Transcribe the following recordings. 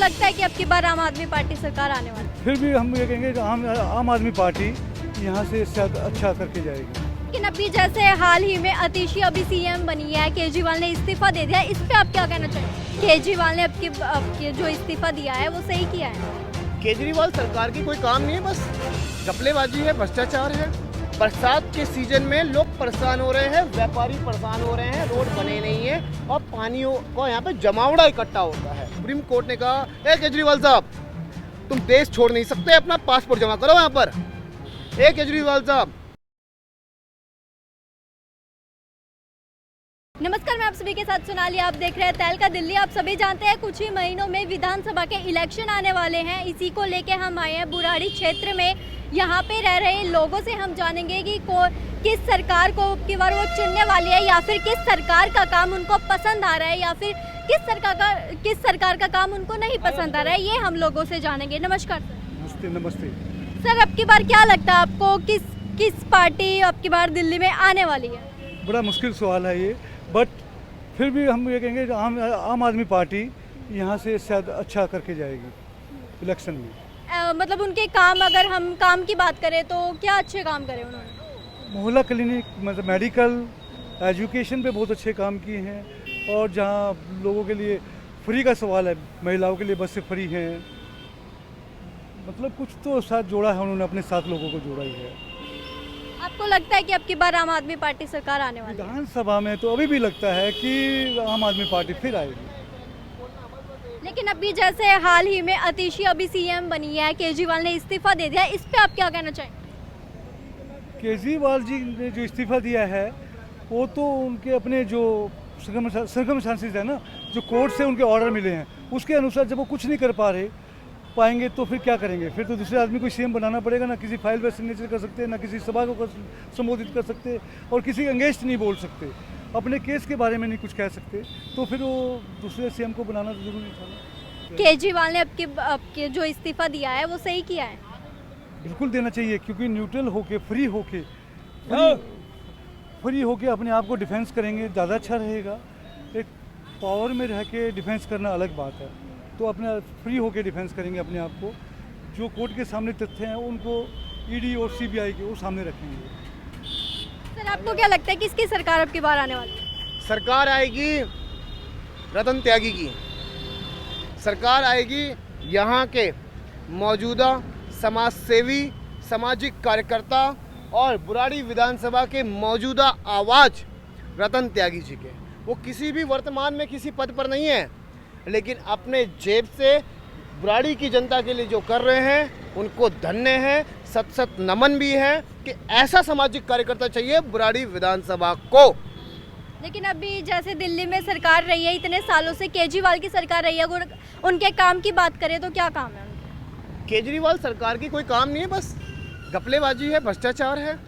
लगता है कि अब की बार आम आदमी पार्टी सरकार आने वाली है? फिर भी हम ये कहेंगे कि आम आदमी पार्टी यहाँ से अच्छा करके जाएगी। लेकिन अभी जैसे हाल ही में अतिशी अभी सीएम बनी है, केजरीवाल ने इस्तीफा दे दिया, इस पे आप क्या कहना चाहिए? केजरीवाल ने अब जो इस्तीफा दिया है वो सही किया है? केजरीवाल सरकार की कोई काम नहीं है, बस घपलेबाजी है, भ्रष्टाचार है। बरसात के सीजन में लोग परेशान हो रहे हैं, व्यापारी परेशान हो रहे हैं, रोड बने नहीं है और पानी को यहाँ पे जमावड़ा इकट्ठा होता है। सुप्रीम कोर्ट ने कहा, ए केजरीवाल साहब, तुम देश छोड़ नहीं सकते, अपना पासपोर्ट जमा करो यहाँ पर। ए केजरीवाल साहब। नमस्कार, मैं आप सभी के साथ सोनाली, आप देख रहे हैं तहलका दिल्ली। आप सभी जानते हैं कुछ ही महीनों में विधानसभा के इलेक्शन आने वाले हैं। इसी को लेके हम आए हैं बुराड़ी क्षेत्र में। यहाँ पे रह रहे लोगों से हम जानेंगे कि किस सरकार को अब की बार वो चुनने वाली है, या फिर किस सरकार का काम उनको पसंद आ रहा है, या फिर किस सरकार का काम उनको नहीं पसंद आ रहा है। ये हम लोगों से जानेंगे। नमस्कार सर। नमस्ते सर, अब की बार क्या लगता है आपको, किस पार्टी अब की बार दिल्ली में आने वाली है? बड़ा मुश्किल सवाल है ये, बट फिर भी हम ये कहेंगे कि आम आदमी पार्टी यहाँ से शायद अच्छा करके जाएगी इलेक्शन में। मतलब उनके काम, अगर हम काम की बात करें तो क्या अच्छे काम करे उन्होंने? मोहल्ला क्लिनिक, मतलब मेडिकल, एजुकेशन पे बहुत अच्छे काम किए हैं। और जहाँ लोगों के लिए फ्री का सवाल है, महिलाओं के लिए बसें फ्री हैं, मतलब कुछ तो साथ जोड़ा है उन्होंने, अपने साथ लोगों को जोड़ा ही है। आपको लगता है कि अब की बार आम आदमी पार्टी सरकार आने वाली है? विधानसभा में तो अभी भी लगता है कि आम आदमी पार्टी फिर आएगी। लेकिन अभी जैसे हाल ही में अतिशी अभी सीएम बनी है, केजरीवाल ने इस्तीफा दे दिया, इस पे आप क्या कहना चाहेंगे? केजरीवाल जी ने जो इस्तीफा दिया है वो तो उनके अपने जो सर्कमस्टांसेस है ना, जो कोर्ट से उनके ऑर्डर मिले हैं उसके अनुसार जब वो कुछ नहीं कर पाएंगे तो फिर क्या करेंगे? फिर तो दूसरे आदमी को सीएम बनाना पड़ेगा। ना किसी फाइल पर सिग्नेचर कर सकते, ना किसी सभा को संबोधित कर सकते, और किसी के अगेंस्ट नहीं बोल सकते, अपने केस के बारे में नहीं कुछ कह सकते। तो फिर वो दूसरे सीएम को बनाना तो जरूरी था। केजरीवाल ने अब के जो इस्तीफा दिया है वो सही किया है? बिल्कुल देना चाहिए, क्योंकि न्यूट्रल होके, फ्री होके अपने आप को डिफेंस करेंगे, ज़्यादा अच्छा रहेगा। एक पावर में रह के डिफेंस करना अलग बात है, तो अपने फ्री होके डिफेंस करेंगे अपने आप को। जो कोर्ट के सामने तथ्य हैं उनको ईडी और सीबीआई के वो सामने रखेंगे। सर, आपको क्या लगता है किसकी सरकार अब की बार आने वाली है? सरकार आएगी रतन त्यागी की सरकार आएगी। यहाँ के मौजूदा समाज सेवी, सामाजिक कार्यकर्ता और बुराड़ी विधानसभा के मौजूदा आवाज रतन त्यागी जी के, वो किसी भी वर्तमान में किसी पद पर नहीं है, लेकिन अपने जेब से बुराड़ी की जनता के लिए जो कर रहे हैं उनको धन्य है, सत सत नमन भी है कि ऐसा सामाजिक कार्यकर्ता चाहिए बुराड़ी विधानसभा को। लेकिन अभी जैसे दिल्ली में सरकार रही है इतने सालों से, केजरीवाल की सरकार रही है, अगर उनके काम की बात करें तो क्या काम है उनके? केजरीवाल सरकार की कोई काम नहीं है, बस घपलेबाजी है, भ्रष्टाचार है।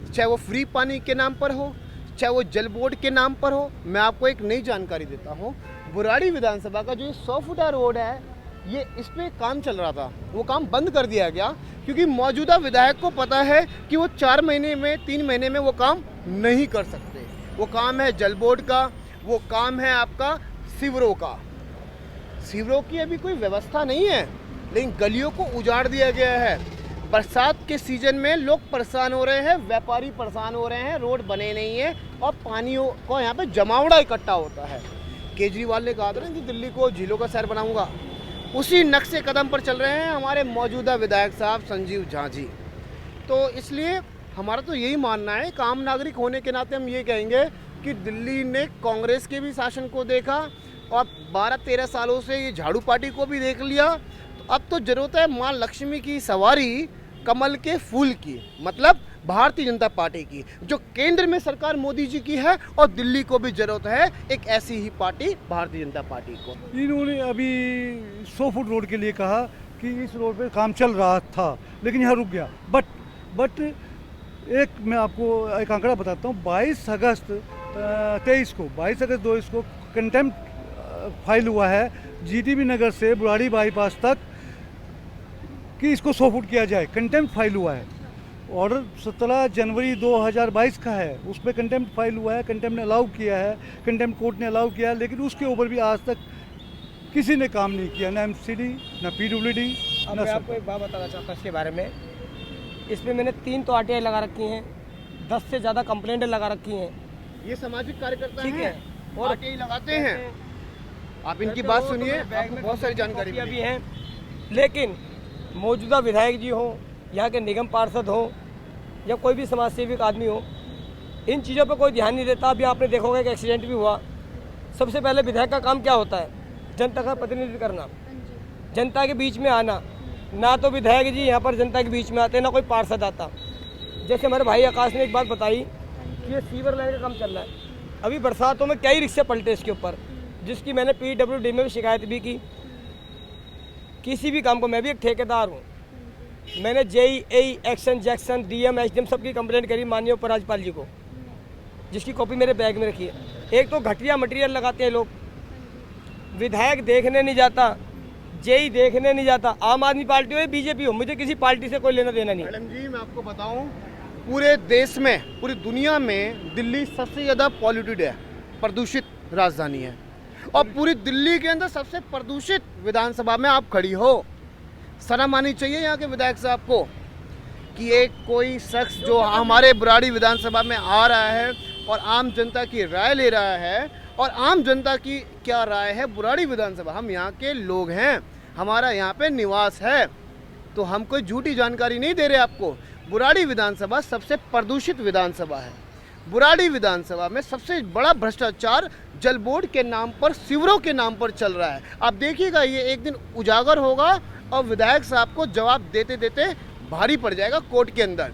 चाहे वो फ्री पानी के नाम पर हो, चाहे वो जल बोर्ड के नाम पर हो। मैं आपको एक नई जानकारी देता हूँ, बुराड़ी विधानसभा का जो 100 फुटा रोड है, ये इस पे काम चल रहा था, वो काम बंद कर दिया गया क्योंकि मौजूदा विधायक को पता है कि वो 4 महीने में, 3 महीने में वो काम नहीं कर सकते। वो काम है जल बोर्ड का, वो काम है आपका सीवरों का। सीवरों की अभी कोई व्यवस्था नहीं है, लेकिन गलियों को उजाड़ दिया गया है। बरसात के सीजन में लोग परेशान हो रहे हैं, व्यापारी परेशान हो रहे हैं, रोड बने नहीं है और पानी को यहाँ पे जमावड़ा इकट्ठा होता है। केजरीवाल ने कहा था ना कि दिल्ली को झीलों का शहर बनाऊंगा, उसी नक्शे कदम पर चल रहे हैं हमारे मौजूदा विधायक साहब संजीव झा जी। तो इसलिए हमारा तो यही मानना है, एक आम नागरिक होने के नाते हम ये कहेंगे कि दिल्ली ने कांग्रेस के भी शासन को देखा और 12-13 सालों से ये झाड़ू पार्टी को भी देख लिया। तो अब तो जरूरत है माँ लक्ष्मी की सवारी कमल के फूल की, मतलब भारतीय जनता पार्टी की, जो केंद्र में सरकार मोदी जी की है, और दिल्ली को भी जरूरत है एक ऐसी ही पार्टी, भारतीय जनता पार्टी को। इन्होंने अभी 100 फुट रोड के लिए कहा कि इस रोड पे काम चल रहा था लेकिन यहाँ रुक गया। बट एक मैं आपको एक आंकड़ा बताता हूँ, 22 अगस्त 22 को कंटेम्प्ट फाइल हुआ है जीटीबी नगर से बुराड़ी बाईपास तक कि इसको 100 फुट किया जाए। कंटेम्प्ट फाइल हुआ है, ऑर्डर 17 जनवरी 2022 का है, उस पर कंटेम्प्ट फाइल हुआ है, कंटेम्प्ट ने अलाउ किया है, कंटेम्प्ट कोर्ट ने अलाउ किया है, लेकिन उसके ऊपर भी आज तक किसी ने काम नहीं किया, ना MCD, ना PWD, अब ना मैं आपको एक बात बताना चाहता हूँ इसके बारे में। इसमें मैंने 3 तो RTI लगा रखी हैं, 10 से ज़्यादा कंप्लेंटें लगा रखी हैं। ये सामाजिक कार्यकर्ता ठीक हैं है। और RTI लगाते हैं। आप इनकी बात सुनिए, आपको बहुत सारी जानकारी भी मिलेगी। हैं। लेकिन मौजूदा विधायक जी हो, यहाँ के निगम पार्षद हो या कोई भी समाज सेविक आदमी हो, इन चीज़ों पर कोई ध्यान नहीं देता। अभी आपने देखा होगा कि एक्सीडेंट भी हुआ। सबसे पहले विधायक का काम क्या होता है? जनता का प्रतिनिधित्व करना, जनता के बीच में आना। ना तो विधायक जी यहाँ पर जनता के बीच में आते, ना कोई पार्षद आता। जैसे हमारे भाई आकाश ने एक बात बताई कि ये सीवर लाइन का काम चल रहा है। अभी बरसातों में कई रिक्शे पलटे इसके ऊपर, जिसकी मैंने PWD में भी शिकायत भी की। किसी भी काम को, मैं भी एक ठेकेदार हूँ, मैंने JEI, action, Jackson, DM, SDM सबकी कंप्लेंट करी माननीय उपराज्यपाल जी को, जिसकी कॉपी मेरे बैग में रखी है। एक तो घटिया मटेरियल लगाते हैं लोग, विधायक देखने नहीं जाता, JEI देखने नहीं जाता। आम आदमी पार्टी हो या BJP हो, मुझे किसी पार्टी से कोई लेना देना नहीं है। मैडम जी, मैं आपको बताऊं, पूरे देश में, पूरी दुनिया में दिल्ली सबसे ज़्यादा पॉल्यूटेड है, प्रदूषित राजधानी है। और पूरी दिल्ली के अंदर सबसे प्रदूषित विधानसभा में आप खड़ी हो। शर्म आनी चाहिए यहाँ के विधायक साहब को कि एक कोई शख्स जो हमारे बुराड़ी विधानसभा में आ रहा है और आम जनता की राय ले रहा है। और आम जनता की क्या राय है बुराड़ी विधानसभा? हम यहाँ के लोग हैं, हमारा यहाँ पे निवास है, तो हम कोई झूठी जानकारी नहीं दे रहे आपको। बुराड़ी विधानसभा सबसे प्रदूषित विधानसभा है। बुराड़ी विधानसभा में सबसे बड़ा भ्रष्टाचार जल बोर्ड के नाम पर, शिविरों के नाम पर चल रहा है। आप देखिएगा, ये एक दिन उजागर होगा और विधायक साहब को जवाब देते देते भारी पड़ जाएगा कोर्ट के अंदर।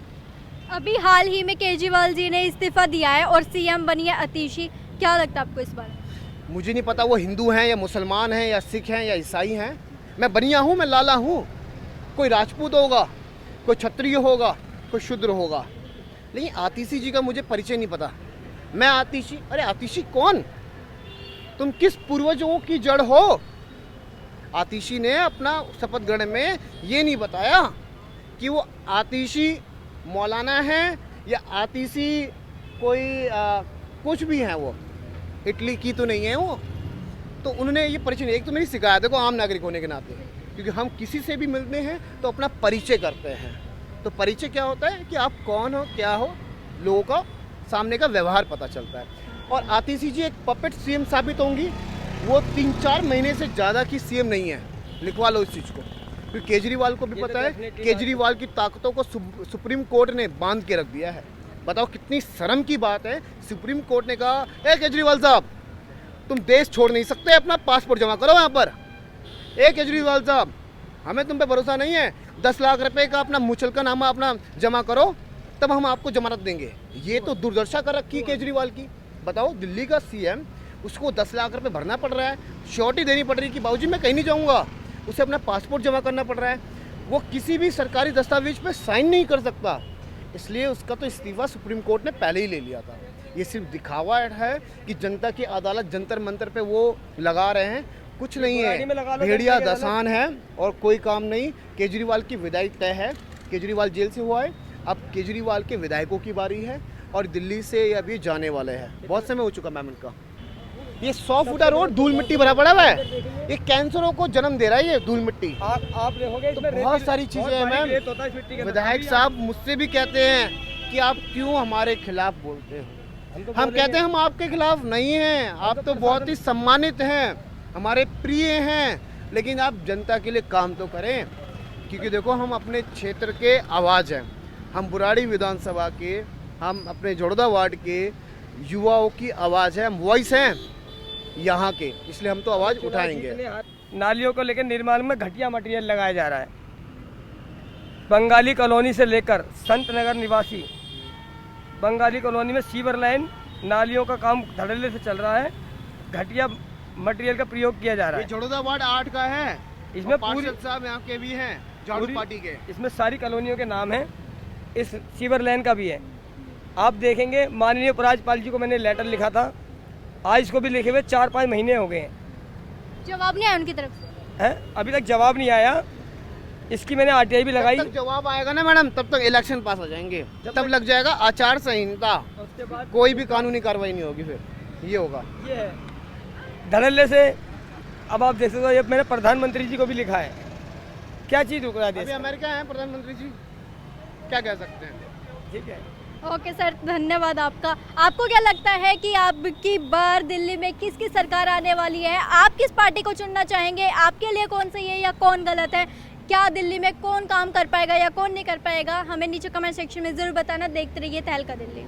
अभी हाल ही में केजरीवाल जी ने इस्तीफा दिया है और CM बनी है अतिशी, क्या लगता है आपको इस बारे में? मुझे नहीं पता वो हिंदू हैं या मुसलमान हैं या सिख हैं या ईसाई हैं। मैं बनिया हूँ, मैं लाला हूँ। कोई राजपूत होगा, कोई क्षत्रिय होगा, कोई शूद्र होगा, लेकिन आतिशी जी का मुझे परिचय नहीं पता। मैं आतिशी? अरे आतिशी कौन? तुम किस पूर्वजों की जड़ हो? आतिशी ने अपना शपथ ग्रहण में ये नहीं बताया कि वो आतिशी मौलाना है या आतिशी कोई कुछ भी है। वो इटली की तो नहीं है वो। तो उन्होंने ये परिचय नहीं। एक तो मेरी शिकायत है को आम नागरिक होने के नाते, क्योंकि हम किसी से भी मिलते हैं तो अपना परिचय करते हैं। तो परिचय क्या होता है कि आप कौन हो, क्या हो, लोगों का सामने का व्यवहार पता चलता है। और आतिशी जी एक पपेट CM साबित होंगी। वो 3-4 महीने से ज़्यादा की CM नहीं है, लिखवा लो इस चीज़ को। क्योंकि केजरीवाल को भी पता है, केजरीवाल की ताकतों को सुप्रीम कोर्ट ने बांध के रख दिया है। बताओ कितनी शर्म की बात है। सुप्रीम कोर्ट ने कहा, ए केजरीवाल साहब, तुम देश छोड़ नहीं सकते, अपना पासपोर्ट जमा करो यहाँ पर। ए केजरीवाल साहब, हमें तुम पे भरोसा नहीं है, 10 लाख रुपए का अपना मुचलकानामा अपना जमा करो, तब हम आपको जमानत देंगे। ये तो दुर्दशा कर रखी है केजरीवाल की। बताओ, दिल्ली का CM, उसको 10 लाख रुपए भरना पड़ रहा है, श्योरिटी देनी पड़ रही है कि बाबूजी मैं कहीं नहीं जाऊँगा, उसे अपना पासपोर्ट जमा करना पड़ रहा है। वो किसी भी सरकारी दस्तावेज पे साइन नहीं कर सकता, इसलिए उसका तो इस्तीफा सुप्रीम कोर्ट ने पहले ही ले लिया था। ये सिर्फ दिखावा है कि जनता की अदालत जंतर मंतर पे वो लगा रहे हैं, कुछ नहीं है, भेड़िया दसान है और कोई काम नहीं। केजरीवाल की विदाई तय है, केजरीवाल जेल से हुआ है, अब केजरीवाल के विधायकों की बारी है और दिल्ली से ये अभी जाने वाले हैं। बहुत समय हो चुका मैम इनका। ये 100 फुटा रोड धूल मिट्टी भरा पड़ा हुआ है, ये कैंसरों को जन्म दे रहा है। ये धूल मिट्टी आप देखोगे तो बहुत सारी चीजें हैं मैम। विधायक साहब मुझसे भी कहते हैं कि आप क्यों हमारे खिलाफ बोलते हो। हम कहते हैं हम आपके खिलाफ नहीं हैं, आप तो बहुत ही सम्मानित हैं, हमारे प्रिय हैं, लेकिन आप जनता के लिए काम तो करें। क्योंकि देखो, हम अपने क्षेत्र के आवाज़ हैं, हम बुराड़ी विधानसभा के, हम अपने जोड़दा वार्ड के युवाओं की आवाज़ है, हम वॉइस हैं यहाँ के, इसलिए हम तो आवाज़ उठाएंगे। नालियों को लेकर निर्माण में घटिया मटेरियल लगाया जा रहा है। बंगाली कॉलोनी से लेकर संत नगर निवासी, बंगाली कॉलोनी में सीवर लाइन, नालियों का काम धड़ल्ले से चल रहा है, घटिया मटेरियल का प्रयोग किया जा रहा है। ये जोड़दा वार्ड 8 का है, इसमें पार्षद साहब यहाँ के भी हैं, झाड़ू पार्टी के। इसमें सारी कॉलोनियों के नाम हैं, इस सीवर लाइन का भी है। आप देखेंगे, माननीय उपराज्यपाल जी को मैंने लेटर लिखा था, आज इसको भी लिखे हुए 4-5 महीने हो गए हैं, जवाब नहीं आया उनकी तरफ से है, अभी तक जवाब नहीं आया। इसकी मैंने RTI भी लगाई। जब तक जवाब आएगा ना मैडम, तब तक इलेक्शन पास हो जाएंगे, तब लग जाएगा आचार संहिता, उसके बाद कोई भी कानूनी कार्रवाई नहीं होगी, फिर ये होगा। ये है धड़ल्ले से अब आप देख सकते हो, ये मैंने प्रधानमंत्री जी को भी लिखा है, क्या चीज़ रुकवा दी? अभी अमेरिका हैं प्रधानमंत्री जी, क्या कह सकते हैं। ठीक है। ओके सर, धन्यवाद आपका। आपको क्या लगता है कि आपकी बार दिल्ली में किसकी सरकार आने वाली है? आप किस पार्टी को चुनना चाहेंगे? आपके लिए कौन सही है या कौन गलत है? क्या दिल्ली में कौन काम कर पाएगा या कौन नहीं कर पाएगा? हमें नीचे कमेंट सेक्शन में ज़रूर बताना। देखते रहिए तहलका दिल्ली।